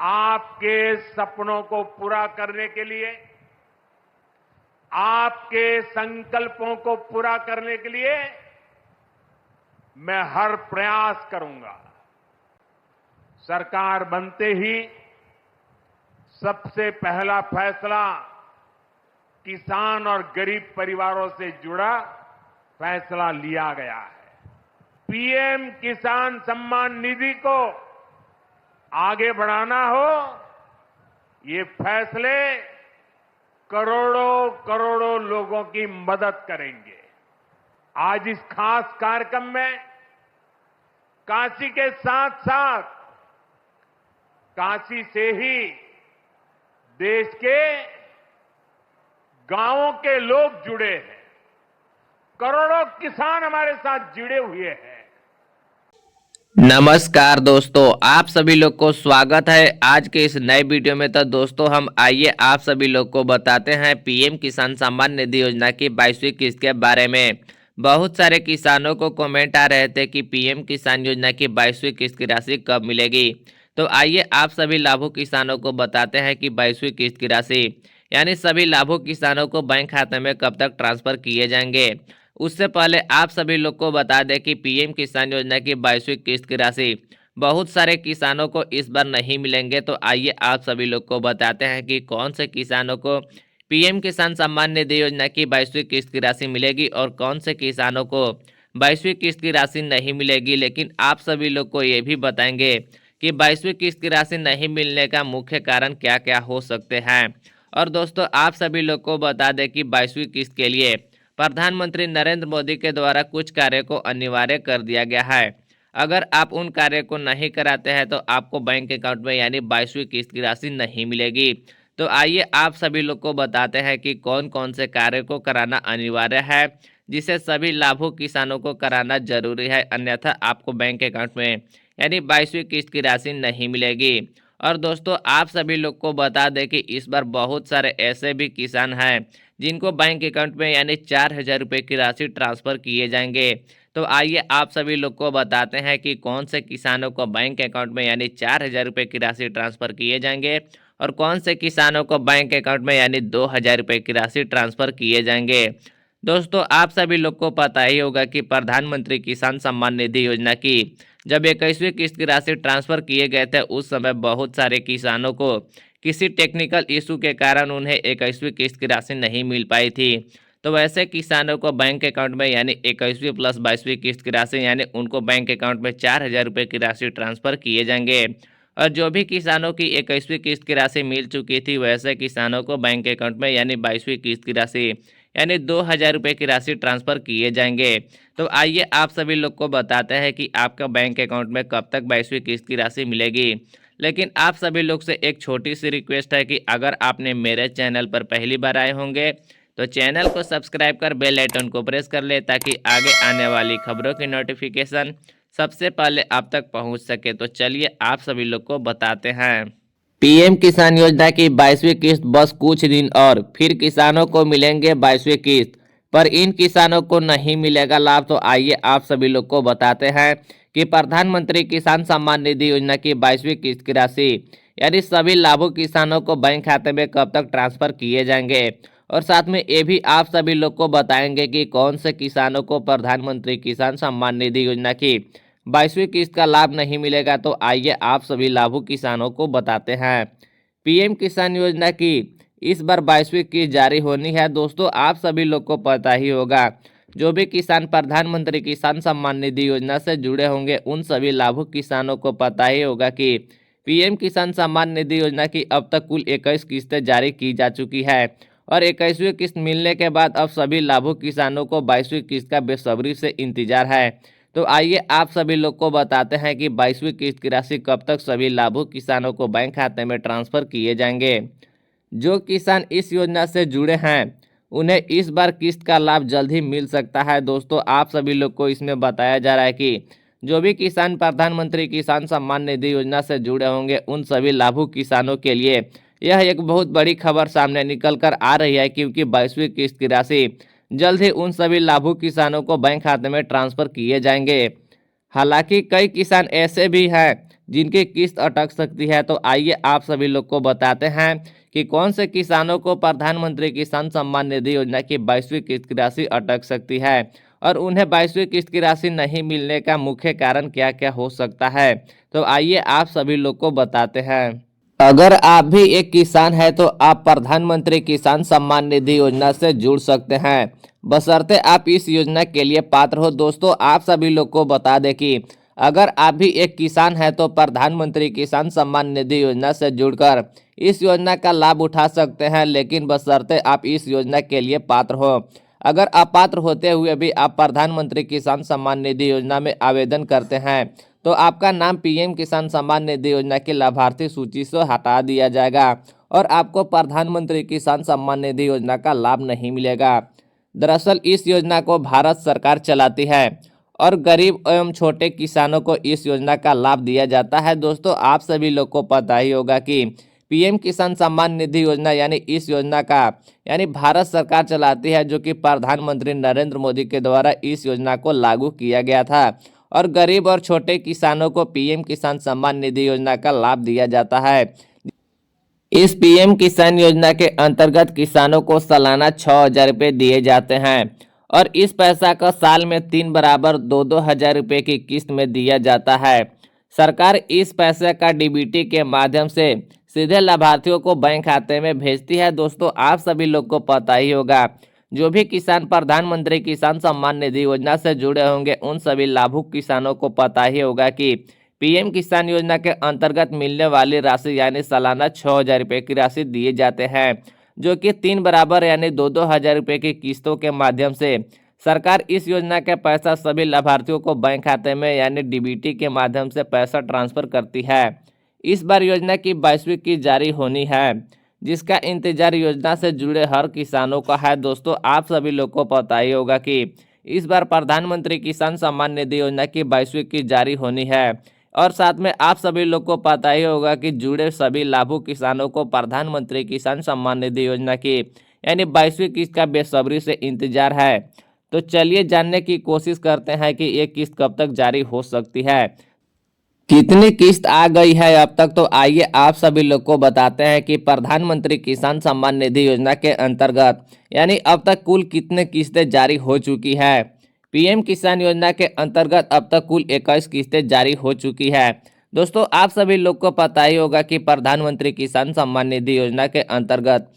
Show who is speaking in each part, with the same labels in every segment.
Speaker 1: आपके सपनों को पूरा करने के लिए, आपके संकल्पों को पूरा करने के लिए मैं हर प्रयास करूंगा। सरकार बनते ही सबसे पहला फैसला किसान और गरीब परिवारों से जुड़ा फैसला लिया गया है। पीएम किसान सम्मान निधि को आगे बढ़ाना हो, ये फैसले करोड़ों करोड़ों लोगों की मदद करेंगे। आज इस खास कार्यक्रम में काशी के साथ साथ काशी से ही देश के गांवों के लोग जुड़े हैं। करोड़ों किसान हमारे साथ जुड़े हुए हैं।
Speaker 2: नमस्कार दोस्तों, आप सभी लोग को स्वागत है आज के इस नए वीडियो में। तो दोस्तों हम आइए आप सभी लोग को बताते हैं पीएम किसान सम्मान निधि योजना की 22वीं किस्त के बारे में। बहुत सारे किसानों को कमेंट आ रहे थे कि पीएम किसान योजना की 22वीं किस्त की राशि कब मिलेगी। तो आइए आप सभी लाभुक किसानों को बताते हैं कि 22वीं किस्त की राशि यानी सभी लाभुक किसानों को बैंक खाते में कब तक ट्रांसफर किए जाएंगे। उससे पहले आप सभी लोग को बता दें कि पीएम किसान योजना की 22वीं किस्त की राशि बहुत सारे किसानों को इस बार नहीं मिलेंगे। तो आइए आप सभी लोग को बताते हैं कि कौन से किसानों को पीएम किसान सम्मान निधि योजना की 22वीं किस्त की राशि मिलेगी और कौन से किसानों को 22वीं किस्त की राशि नहीं मिलेगी। लेकिन आप सभी लोग को ये भी बताएंगे कि 22वीं किस्त की राशि नहीं मिलने का मुख्य कारण क्या क्या हो सकते हैं। और दोस्तों आप सभी लोग को बता दें कि 22वीं किस्त के लिए प्रधानमंत्री नरेंद्र मोदी के द्वारा कुछ कार्य को अनिवार्य कर दिया गया है। अगर आप उन कार्य को नहीं कराते हैं तो आपको बैंक अकाउंट में यानी 22वीं किस्त की राशि नहीं मिलेगी। तो आइए आप सभी लोग को बताते हैं कि कौन कौन से कार्य को कराना अनिवार्य है, जिसे सभी लाभुक किसानों को कराना जरूरी है, अन्यथा आपको बैंक अकाउंट में यानी 22वीं किस्त की राशि नहीं मिलेगी। और दोस्तों आप सभी लोग को बता दें कि इस बार बहुत सारे ऐसे भी किसान हैं जिनको बैंक अकाउंट में यानी 4,000 रुपये की राशि ट्रांसफर किए जाएंगे। तो आइए आप सभी लोग को बताते हैं कि कौन से किसानों को बैंक अकाउंट में यानी 4,000 रुपये की राशि ट्रांसफर किए जाएंगे और कौन से किसानों को बैंक अकाउंट में यानी 2,000 रुपये की राशि ट्रांसफर किए जाएंगे। दोस्तों आप सभी लोग को पता ही होगा कि प्रधानमंत्री किसान सम्मान निधि योजना की जब 21वीं किस्त की राशि ट्रांसफर किए गए थे उस समय बहुत सारे किसानों को किसी टेक्निकल इशू के कारण उन्हें 21वीं किस्त की राशि नहीं मिल पाई थी। तो वैसे किसानों को बैंक अकाउंट में यानी 21वीं प्लस 22वीं किस्त की राशि यानी उनको बैंक अकाउंट में 4,000 रुपये की राशि ट्रांसफर किए जाएंगे। और जो भी किसानों की 21वीं किस्त की राशि मिल चुकी थी वैसे किसानों को बैंक अकाउंट में यानी 22वीं किस्त की राशि यानी 2,000 रुपये की राशि ट्रांसफर किए जाएंगे। तो आइए आप सभी लोग को बताते हैं कि आपका बैंक अकाउंट में कब तक 22वीं किस्त की राशि मिलेगी। लेकिन आप सभी लोग से एक छोटी सी रिक्वेस्ट है कि अगर आपने मेरे चैनल पर पहली बार आए होंगे तो चैनल को सब्सक्राइब कर बेल आइकन को प्रेस कर ले ताकि आगे आने वाली खबरों की नोटिफिकेशन सबसे पहले आप तक पहुंच सके। तो चलिए आप सभी लोग को बताते हैं। पीएम किसान योजना की 22वीं किस्त बस कुछ दिन और फिर किसानों को मिलेंगे 22वीं किस्त, पर इन किसानों को नहीं मिलेगा लाभ। तो आइए आप सभी लोग को बताते हैं कि प्रधानमंत्री किसान सम्मान निधि योजना की 22वीं किस्त की राशि यानी सभी लाभुक किसानों को बैंक खाते में कब तक ट्रांसफर किए जाएंगे। और साथ में ये भी आप सभी लोग को बताएंगे कि कौन से किसानों को प्रधानमंत्री किसान सम्मान निधि योजना की 22वीं किस्त का लाभ नहीं मिलेगा। तो आइए आप सभी लाभुक किसानों को बताते हैं। पीएम किसान योजना की इस बार 22वीं किस्त जारी होनी है। दोस्तों आप सभी लोग को पता ही होगा जो भी किसान प्रधानमंत्री किसान सम्मान निधि योजना से जुड़े होंगे उन सभी लाभुक किसानों को पता ही होगा कि पीएम किसान सम्मान निधि योजना की अब तक कुल 21 किस्तें जारी की जा चुकी है और 21वीं किस्त मिलने के बाद अब सभी लाभुक किसानों को 22वीं किस्त का बेसब्री से इंतजार है। तो आइए आप सभी लोग को बताते हैं कि 22वीं किस्त की राशि कब तक सभी लाभुक किसानों को बैंक खाते में ट्रांसफर किए जाएंगे। जो किसान इस योजना से जुड़े हैं उन्हें इस बार किस्त का लाभ जल्द ही मिल सकता है। दोस्तों आप सभी लोग को इसमें बताया जा रहा है कि जो भी किसान प्रधानमंत्री किसान सम्मान निधि योजना से जुड़े होंगे उन सभी लाभुक किसानों के लिए यह एक बहुत बड़ी खबर सामने निकल कर आ रही है, क्योंकि 22वीं किस्त की राशि जल्द ही उन सभी लाभुक किसानों को बैंक खाते में ट्रांसफर किए जाएंगे। हालांकि कई किसान ऐसे भी हैं जिनकी किस्त अटक सकती है। तो आइए आप सभी लोग को बताते हैं कि कौन से किसानों को प्रधानमंत्री किसान सम्मान निधि योजना की 22वीं किस्त की राशि अटक सकती है और उन्हें 22वीं किस्त की राशि नहीं मिलने का मुख्य कारण क्या क्या हो सकता है। तो आइए आप सभी लोग को बताते हैं। अगर आप भी एक किसान हैं तो आप प्रधानमंत्री किसान सम्मान निधि योजना से जुड़ सकते हैं, बशर्ते आप इस योजना के लिए पात्र हो। दोस्तों आप सभी लोग को बता दें कि अगर आप भी एक किसान हैं तो प्रधानमंत्री किसान सम्मान निधि योजना से जुड़कर इस योजना का लाभ उठा सकते हैं, लेकिन बशर्ते आप इस योजना के लिए पात्र हो। अगर अपात्र होते हुए भी आप प्रधानमंत्री किसान सम्मान निधि योजना में आवेदन करते हैं तो आपका नाम पीएम किसान सम्मान निधि योजना की लाभार्थी सूची से हटा दिया जाएगा और आपको प्रधानमंत्री किसान सम्मान निधि योजना का लाभ नहीं मिलेगा। दरअसल इस योजना को भारत सरकार चलाती है और गरीब एवं छोटे किसानों को इस योजना का लाभ दिया जाता है। दोस्तों आप सभी लोग को पता ही होगा कि पीएम किसान सम्मान निधि योजना यानी इस योजना का भारत सरकार चलाती है, जो कि प्रधानमंत्री नरेंद्र मोदी के द्वारा इस योजना को लागू किया गया था और गरीब और छोटे किसानों को पीएम किसान सम्मान निधि योजना का लाभ दिया जाता है। इस पीएम किसान योजना के अंतर्गत किसानों को सालाना 6,000 रुपये दिए जाते हैं और इस पैसा का साल में 3 बराबर 2-2 हज़ार रुपये की किस्त में दिया जाता है। सरकार इस पैसे का डीबीटी के माध्यम से सीधे लाभार्थियों को बैंक खाते में भेजती है। दोस्तों आप सभी लोग को पता ही होगा, जो भी किसान प्रधानमंत्री किसान सम्मान निधि योजना से जुड़े होंगे उन सभी लाभुक किसानों को पता ही होगा कि पीएम किसान योजना के अंतर्गत मिलने वाली राशि यानी सालाना 6,000 रुपये की राशि दिए जाते हैं, जो कि 3 बराबर यानी 2-2 हज़ार रुपये की किस्तों के माध्यम से सरकार इस योजना के पैसा सभी लाभार्थियों को बैंक खाते में यानी डीबीटी के माध्यम से पैसा ट्रांसफर करती है। इस बार योजना की 22वीं किस्त जारी होनी है, जिसका इंतजार योजना से जुड़े हर किसानों का है। दोस्तों आप सभी लोग को पता ही होगा कि इस बार प्रधानमंत्री किसान सम्मान निधि योजना की 22वीं किस्त जारी होनी है और साथ में आप सभी लोग को पता ही होगा कि जुड़े सभी लाभुक किसानों को प्रधानमंत्री किसान सम्मान निधि योजना की 22वीं किस्त का बेसब्री से इंतजार है। तो चलिए जानने की कोशिश करते हैं कि ये किस्त कब तक जारी हो सकती है, कितनी किस्त आ गई है अब तक। तो आइए आप सभी लोग को बताते हैं कि प्रधानमंत्री किसान सम्मान निधि योजना के अंतर्गत अब तक कुल कितने किस्तें जारी हो चुकी है। पीएम किसान योजना के अंतर्गत अब तक कुल 21 किस्तें जारी हो चुकी है। दोस्तों आप सभी लोग को पता ही होगा कि प्रधानमंत्री किसान सम्मान निधि योजना के अंतर्गत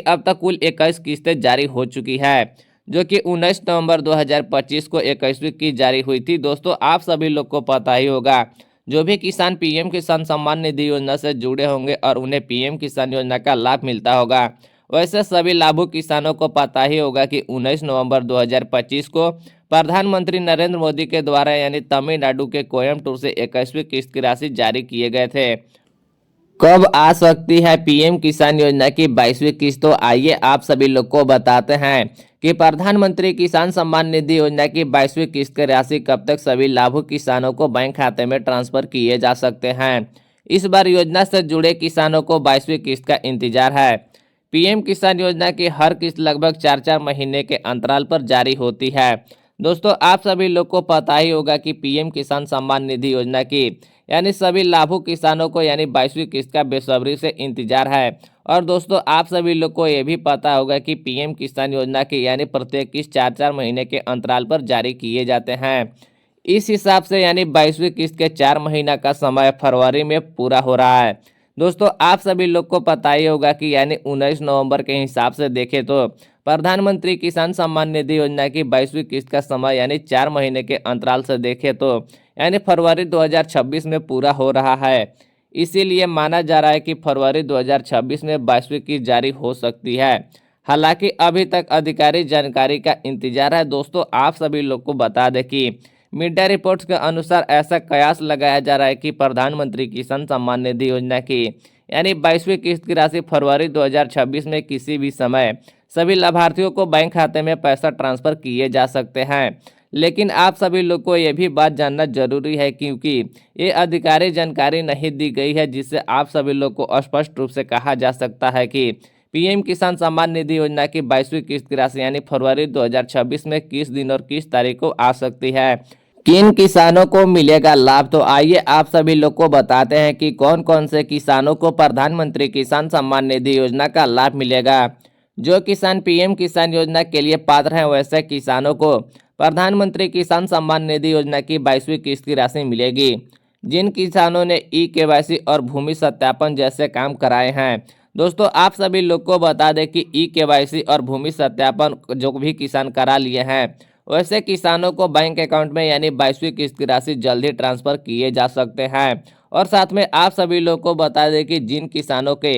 Speaker 2: अब तक कुल 21 किस्तें जारी हो चुकी है, जो कि 19 नवंबर 2025 को 21वीं किस्त जारी हुई थी। दोस्तों आप सभी लोग को पता ही होगा, जो भी किसान पीएम किसान सम्मान निधि योजना से जुड़े होंगे और उन्हें पीएम किसान योजना का लाभ मिलता होगा, वैसे सभी लाभुक किसानों को पता ही होगा कि 19 नवंबर 2025 को प्रधानमंत्री नरेंद्र मोदी के द्वारा तमिलनाडु के कोयम्बटूर से 21वीं किस्त की राशि जारी किए गए थे। कब आ सकती है पीएम किसान योजना की 22वीं किस्त? तो आइए आप सभी लोग को बताते हैं कि प्रधानमंत्री किसान सम्मान निधि योजना की 22वीं किस्त की राशि कब तक सभी लाभुक किसानों को बैंक खाते में ट्रांसफर किए जा सकते हैं। इस बार योजना से जुड़े किसानों को 22वीं किस्त का इंतजार है। पीएम किसान योजना की हर किस्त लगभग 4-4 महीने के अंतराल पर जारी होती है। दोस्तों आप सभी लोग को पता ही होगा कि पीएम किसान सम्मान निधि योजना की सभी लाभुक किसानों को 22वीं किस्त का बेसब्री से इंतजार है। और दोस्तों आप सभी लोग को ये भी पता होगा कि पीएम किसान योजना की प्रत्येक किस्त 4-4 महीने के अंतराल पर जारी किए जाते हैं। इस हिसाब से 22वीं किस्त के 4 महीना का समय फरवरी में पूरा हो रहा है। दोस्तों आप सभी लोग को पता ही होगा कि 19 नवंबर के हिसाब से देखें तो प्रधानमंत्री किसान सम्मान निधि योजना की 22वीं किस्त का समय 4 महीने के अंतराल से देखें तो फरवरी 2026 में पूरा हो रहा है। इसीलिए माना जा रहा है कि फरवरी 2026 में 22वीं किस्त जारी हो सकती है। हालांकि अभी तक आधिकारिक जानकारी का इंतजार है। दोस्तों आप सभी लोग को बता दें कि मीडिया रिपोर्ट्स के अनुसार ऐसा कयास लगाया जा रहा है कि प्रधानमंत्री किसान सम्मान निधि योजना की 22वीं किस्त की राशि फरवरी 2026 में किसी भी समय सभी लाभार्थियों को बैंक खाते में पैसा ट्रांसफर किए जा सकते हैं। लेकिन आप सभी लोग को यह भी बात जानना जरूरी है, क्योंकि ये आधिकारिक जानकारी नहीं दी गई है, जिससे आप सभी लोग को स्पष्ट रूप से कहा जा सकता है कि पीएम किसान सम्मान निधि योजना की 22वीं किस्त की राशि फरवरी 2026 में किस दिन और किस तारीख को आ सकती है। किन किसानों को मिलेगा लाभ? तो आइए आप सभी लोग को बताते हैं कि कौन कौन से किसानों को प्रधानमंत्री किसान सम्मान निधि योजना का लाभ मिलेगा। जो किसान पीएम किसान योजना के लिए पात्र हैं वैसे किसानों को प्रधानमंत्री किसान सम्मान निधि योजना की 22वीं किस्त की राशि मिलेगी। जिन किसानों ने ई-केवाईसी और भूमि सत्यापन जैसे काम कराए हैं, दोस्तों आप सभी लोग को बता दें कि ई-केवाईसी और भूमि सत्यापन जो भी किसान करा लिए हैं वैसे किसानों को बैंक अकाउंट में यानी 22वीं किस्त की राशि जल्द ही ट्रांसफर किए जा सकते हैं। और साथ में आप सभी लोग को बता दें कि जिन किसानों के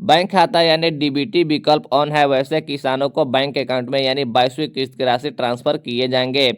Speaker 2: बैंक खाता यानी डीबीटी विकल्प ऑन है वैसे किसानों को बैंक अकाउंट में यानी 22वीं किस्त की राशि ट्रांसफर किए जाएंगे।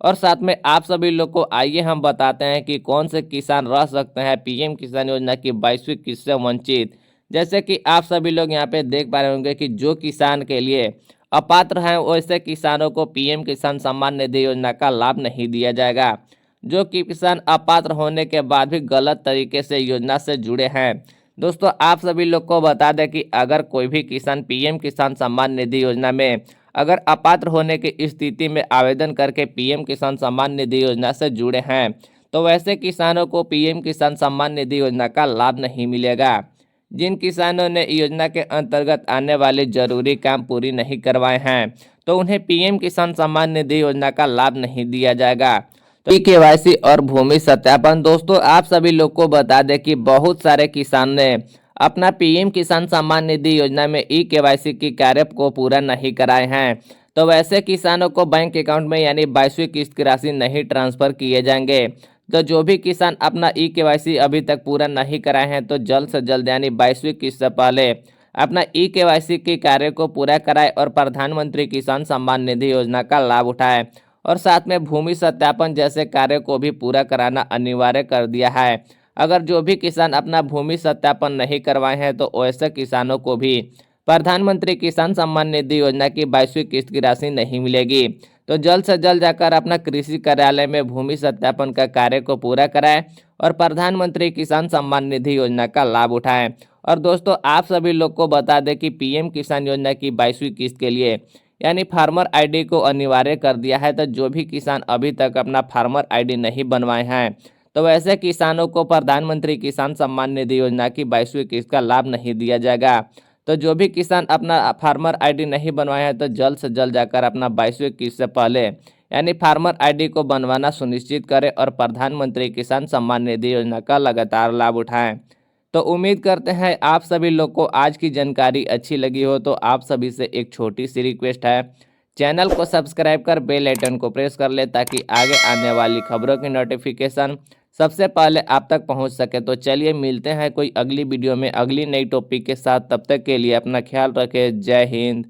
Speaker 2: और साथ में आप सभी लोग को आइए हम बताते हैं कि कौन से किसान रह सकते हैं पीएम किसान योजना की 22वीं किस्त से वंचित। जैसे कि आप सभी लोग यहाँ पे देख पा रहे होंगे कि जो किसान के लिए अपात्र हैं वैसे किसानों को पीएम किसान सम्मान निधि योजना का लाभ नहीं दिया जाएगा। जो कि किसान अपात्र होने के बाद भी गलत तरीके से योजना से जुड़े हैं, दोस्तों आप सभी लोग को बता दें कि अगर कोई भी किसान पीएम किसान सम्मान निधि योजना में अगर अपात्र होने की स्थिति में आवेदन करके पीएम किसान सम्मान निधि योजना से जुड़े हैं तो वैसे किसानों को पीएम किसान सम्मान निधि योजना का लाभ नहीं मिलेगा। जिन किसानों ने योजना के अंतर्गत आने वाले जरूरी काम पूरी नहीं करवाए हैं तो उन्हें पीएम किसान सम्मान निधि योजना का लाभ नहीं दिया जाएगा। तो ई-केवाईसी और भूमि सत्यापन, दोस्तों आप सभी लोग को बता दें कि बहुत सारे किसान ने अपना पीएम किसान सम्मान निधि योजना में ई-केवाईसी की कार्य को पूरा नहीं कराए हैं तो वैसे किसानों को बैंक अकाउंट में यानी 22वीं किस्त की राशि नहीं ट्रांसफर किए जाएंगे। तो जो भी किसान अपना ई-केवाईसी अभी तक पूरा नहीं कराए हैं तो जल्द से जल्द यानी 22वीं किस्त से पहले अपना ई-केवाईसी के कार्य को पूरा कराए और प्रधानमंत्री किसान सम्मान निधि योजना का लाभ उठाए। और साथ में भूमि सत्यापन जैसे कार्य को भी पूरा कराना अनिवार्य कर दिया है। अगर जो भी किसान अपना भूमि सत्यापन नहीं करवाए हैं तो ऐसे किसानों को भी प्रधानमंत्री किसान सम्मान निधि योजना की 22वीं किस्त की राशि नहीं मिलेगी। तो जल्द से जल्द जाकर अपना कृषि कार्यालय में भूमि सत्यापन का कार्य को पूरा कराएं और प्रधानमंत्री किसान सम्मान निधि योजना का लाभ उठाएं। और दोस्तों आप सभी लोग को बता दें कि पीएम किसान योजना की 22वीं किस्त के लिए यानी फार्मर आईडी को अनिवार्य कर दिया है। तो जो भी किसान अभी तक अपना फार्मर आईडी नहीं बनवाए हैं तो वैसे किसानों को प्रधानमंत्री किसान सम्मान निधि योजना की 22वीं किस्त का लाभ नहीं दिया जाएगा। तो जो भी किसान अपना फार्मर आईडी नहीं बनवाए हैं तो जल्द से जल्द जाकर अपना 22वीं किस्त से पहले यानी फार्मर आईडी को बनवाना सुनिश्चित करें और प्रधानमंत्री किसान सम्मान निधि योजना का लगातार लाभ उठाएं। तो उम्मीद करते हैं आप सभी लोग को आज की जानकारी अच्छी लगी हो। तो आप सभी से एक छोटी सी रिक्वेस्ट है, चैनल को सब्सक्राइब कर बेल आइकन को प्रेस कर ले ताकि आगे आने वाली खबरों की नोटिफिकेशन सबसे पहले आप तक पहुंच सके। तो चलिए मिलते हैं कोई अगली वीडियो में अगली नई टॉपिक के साथ। तब तक के लिए अपना ख्याल रखें। जय हिंद।